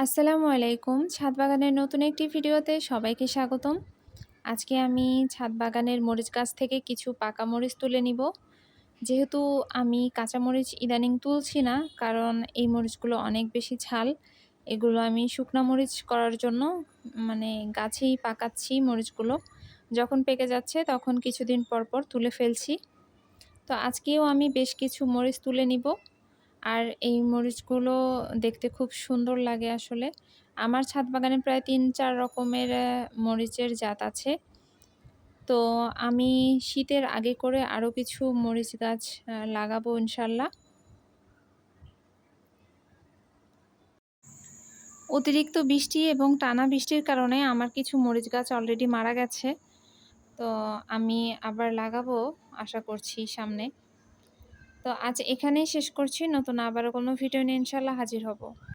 আসসালামু আলাইকুম। ছাদ বাগানের নতুন একটি ভিডিওতে সবাইকে স্বাগতম। আজকে আমি ছাদ বাগানের মরিচ গাছ থেকে কিছু পাকা মরিচ তুলে নিব। যেহেতু আমি কাঁচা মরিচ ইদানিং তুলছি না, কারণ এই মরিচগুলো অনেক বেশি ঝাল। এগুলো আমি শুকনা মরিচ করার জন্য গাছেই পাকাচ্ছি মরিচগুলো। যখন পেকে যাচ্ছে তখন কিছুদিন পর, পর তুলে ফেলছি। তো আজকেও আমি বেশ কিছু মরিচ তুলে নিব। আর এই মরিচগুলো দেখতে খুব সুন্দর লাগে আসলে। আমার ছাদ বাগানে প্রায় ৩-৪ রকমের মরিচের জাত আছে। তো আমি শীতের আগে করে আরো কিছু মরিচ গাছ লাগাবো ইনশাল্লাহ। অতিরিক্ত বৃষ্টি এবং টানা বৃষ্টির কারণে আমার কিছু মরিচ গাছ অলরেডি মারা গেছে। তো আমি আবার লাগাবো আশা করছি সামনে। তো আজ এখানেই শেষ করছি। নতুন আবারও কোনো ভিডিও নিয়ে ইনশাল্লাহ হাজির হব।